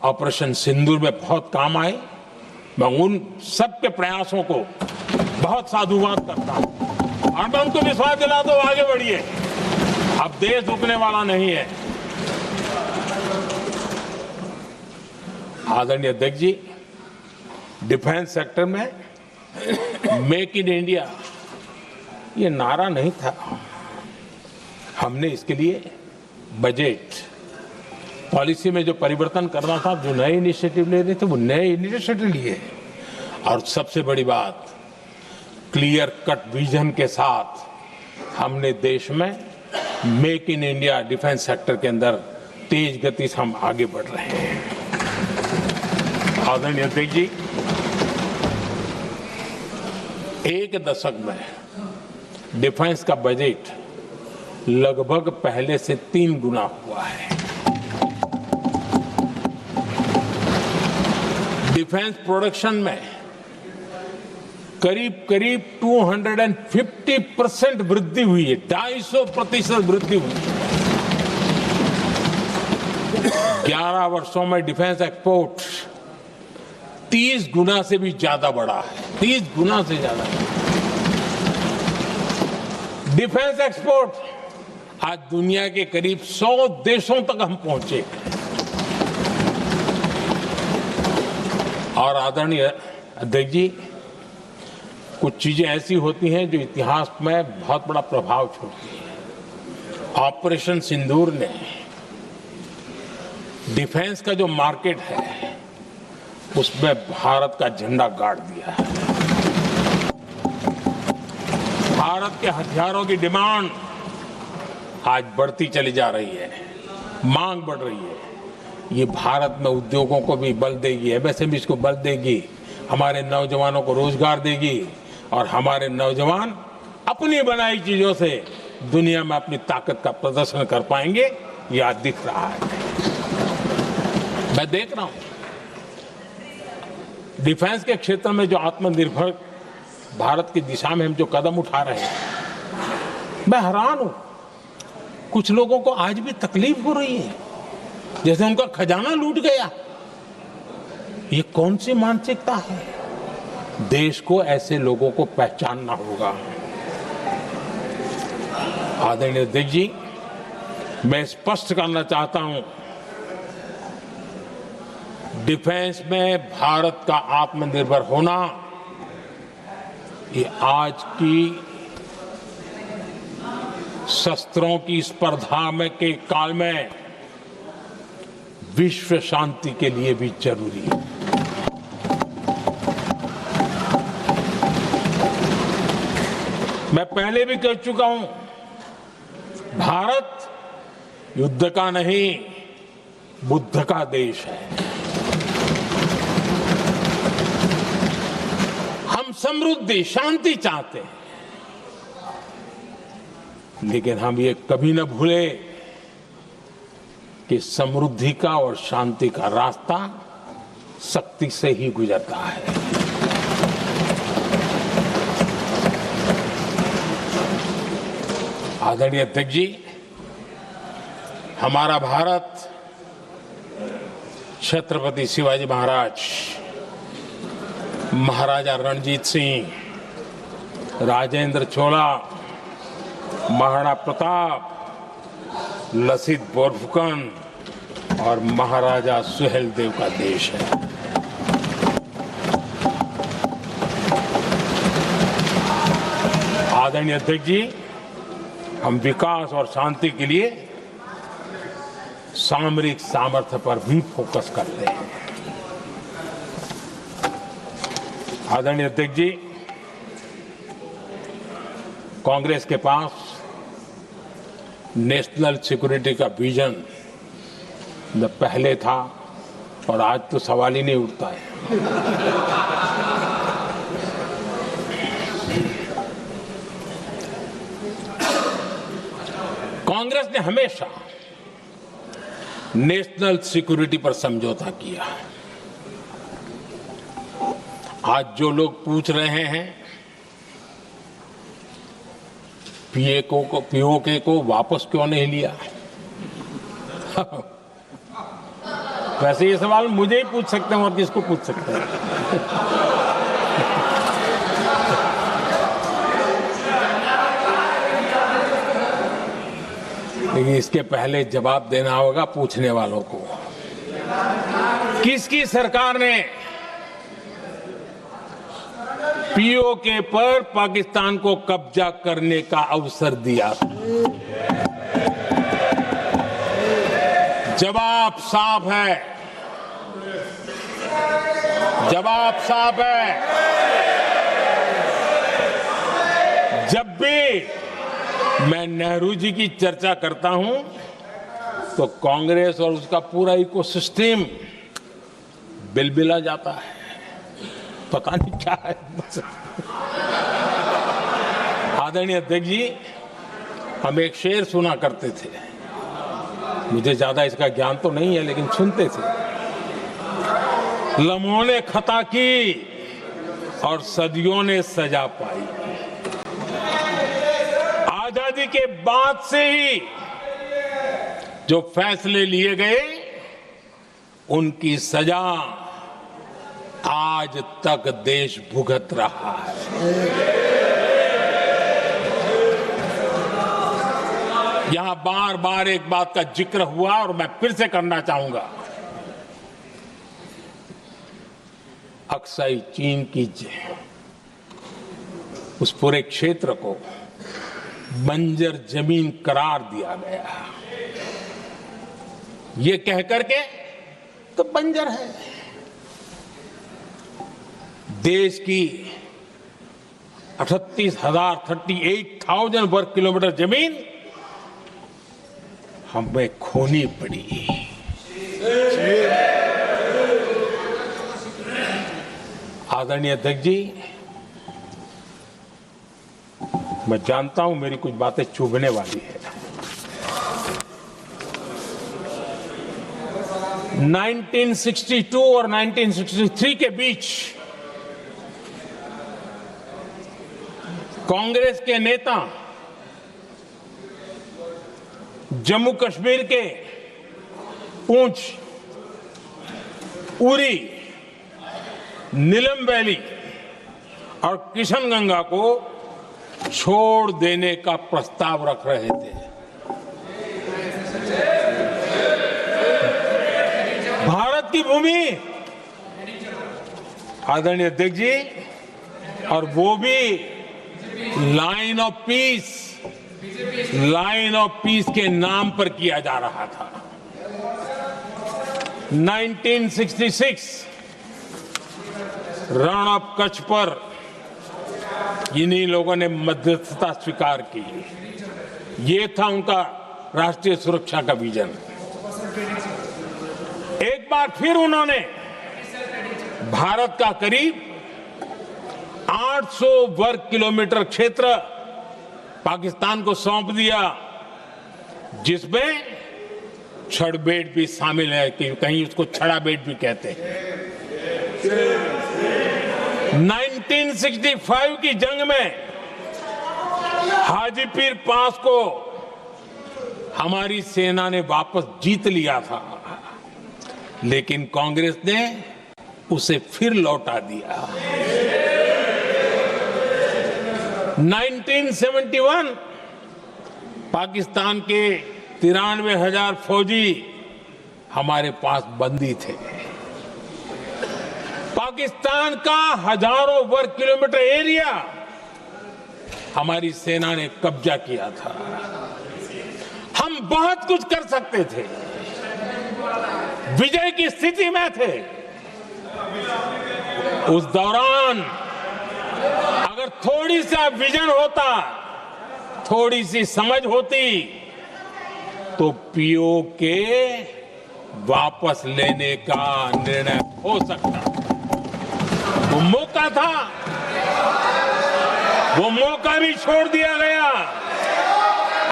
Operation सिंदूर में बहुत काम आए। मैं उन सबके प्रयासों को बहुत साधुवाद करता हूं और मैं उनको विश्वास दिलाता हूं आगे बढ़िए, अब देश रुकने वाला नहीं है। आदरणीय अध्यक्ष जी, डिफेंस सेक्टर में मेक इन इंडिया ये नारा नहीं था। हमने इसके लिए बजट पॉलिसी में जो परिवर्तन करना था, जो नए इनिशिएटिव ले रहे थे, वो नए इनिशिएटिव लिए। और सबसे बड़ी बात, क्लियर कट विजन के साथ हमने देश में make in India defence sector के अंदर तेज गति से हम आगे बढ़ रहे हैं। आदरणीय अध्यक्ष जी, एक दशक में डिफेंस का बजट लगभग पहले से 3 गुना हुआ है। डिफेंस प्रोडक्शन में करीब करीब 250% वृद्धि हुई है, 250% वृद्धि हुई है। 11 वर्षों में डिफेंस एक्सपोर्ट 30 गुना से भी ज्यादा बढ़ा है, 30 गुना से ज्यादा। डिफेंस एक्सपोर्ट आज दुनिया के करीब 100 देशों तक हम पहुंचे। और आदरणीय अध्यक्ष जी, कुछ चीजें ऐसी होती हैं जो इतिहास में बहुत बड़ा प्रभाव छोड़ती हैं। ऑपरेशन सिंदूर ने डिफेंस का जो मार्केट है उसमें भारत का झंडा गाड़ दिया है। भारत के हथियारों की डिमांड आज बढ़ती चली जा रही है, मांग बढ़ रही है। ये भारत में उद्योगों को भी बल देगी, एमएसएमई को बल देगी, हमारे नौजवानों को रोजगार देगी और हमारे नौजवान अपनी बनाई चीजों से दुनिया में अपनी ताकत का प्रदर्शन कर पाएंगे। ये आज दिख रहा है, मैं देख रहा हूं। डिफेंस के क्षेत्र में जो आत्मनिर्भर भारत की दिशा में हम जो कदम उठा रहे हैं, मैं हैरान हूं। कुछ लोगों को आज भी तकलीफ हो रही है, जैसे उनका खजाना लूट गया। ये कौन सी मानसिकता है? देश को ऐसे लोगों को पहचानना होगा। आदरणीय अध्यक्ष जी, मैं स्पष्ट करना चाहता हूं, डिफेंस में भारत का आत्मनिर्भर होना ये आज की शस्त्रों की स्पर्धा में के काल में विश्व शांति के लिए भी जरूरी है। मैं पहले भी कह चुका हूं, भारत युद्ध का नहीं, बुद्ध का देश है। हम समृद्धि, शांति चाहते हैं, लेकिन हम ये कभी न भूले कि समृद्धि का और शांति का रास्ता शक्ति से ही गुजरता है। आदरणीय अध्यक्ष जी, हमारा भारत छत्रपति शिवाजी महाराज, महाराजा रणजीत सिंह, राजेंद्र चोला, महाराणा प्रताप, लसित बोरफुकन और महाराजा सुहेलदेव का देश है। आदरणीय अध्यक्ष जी, हम विकास और शांति के लिए सामरिक सामर्थ्य पर भी फोकस करते हैं। आदरणीय अध्यक्ष जी, कांग्रेस के पास नेशनल सिक्योरिटी का विजन न पहले था और आज तो सवाल ही नहीं उठता है। कांग्रेस ने हमेशा नेशनल सिक्योरिटी पर समझौता किया। आज जो लोग पूछ रहे हैं पीओके को वापस क्यों नहीं लिया, वैसे ये सवाल मुझे ही पूछ सकते हैं और किसको पूछ सकते हैं। लेकिन इसके पहले जवाब देना होगा पूछने वालों को। किसकी सरकार ने पीओके पर पाकिस्तान को कब्जा करने का अवसर दिया? जवाब साफ है, जवाब साफ है। जब भी मैं नेहरू जी की चर्चा करता हूं तो कांग्रेस और उसका पूरा इकोसिस्टम बिलबिला जाता है, पता नहीं क्या है। आदरणीय अध्यक्ष जी, हम एक शेर सुना करते थे, मुझे ज्यादा इसका ज्ञान तो नहीं है लेकिन सुनते थे। लम्हों ने खता की और सदियों ने सजा पाई। आजादी के बाद से ही जो फैसले लिए गए उनकी सजा आज तक देश भुगत रहा है। यहां बार बार एक बात का जिक्र हुआ और मैं फिर से करना चाहूंगा। अक्साई चीन की उस पूरे क्षेत्र को बंजर जमीन करार दिया गया, ये कह करके तो बंजर है। देश की 38,000 वर्ग किलोमीटर जमीन हमें खोनी पड़ी। आदरणीय अध्यक्ष जी, मैं जानता हूं मेरी कुछ बातें चुभने वाली है। 1962 और 1963 के बीच कांग्रेस के नेता जम्मू कश्मीर के पूंछ, उरी, नीलम वैली और किशनगंगा को छोड़ देने का प्रस्ताव रख रहे थे। भारत की भूमि, आदरणीय अध्यक्ष जी, और वो भी लाइन ऑफ पीस के नाम पर किया जा रहा था। 1966 रण ऑफ कच्छ पर इन्हीं लोगों ने मध्यस्थता स्वीकार की। ये था उनका राष्ट्रीय सुरक्षा का विजन। एक बार फिर उन्होंने भारत का करीब 800 वर्ग किलोमीटर क्षेत्र पाकिस्तान को सौंप दिया, जिसमें छड़बेट भी शामिल है, कि कहीं उसको छड़ाबेट भी कहते हैं। 1965 की जंग में हाजीपीर पास को हमारी सेना ने वापस जीत लिया था, लेकिन कांग्रेस ने उसे फिर लौटा दिया। 1971 पाकिस्तान के 93,000 फौजी हमारे पास बंदी थे। पाकिस्तान का हजारों वर्ग किलोमीटर एरिया हमारी सेना ने कब्जा किया था। हम बहुत कुछ कर सकते थे, विजय की स्थिति में थे। उस दौरान अगर थोड़ी सा विजन होता, थोड़ी सी समझ होती, तो पीओके वापस लेने का निर्णय हो सकता। वो मौका था, वो मौका भी छोड़ दिया गया।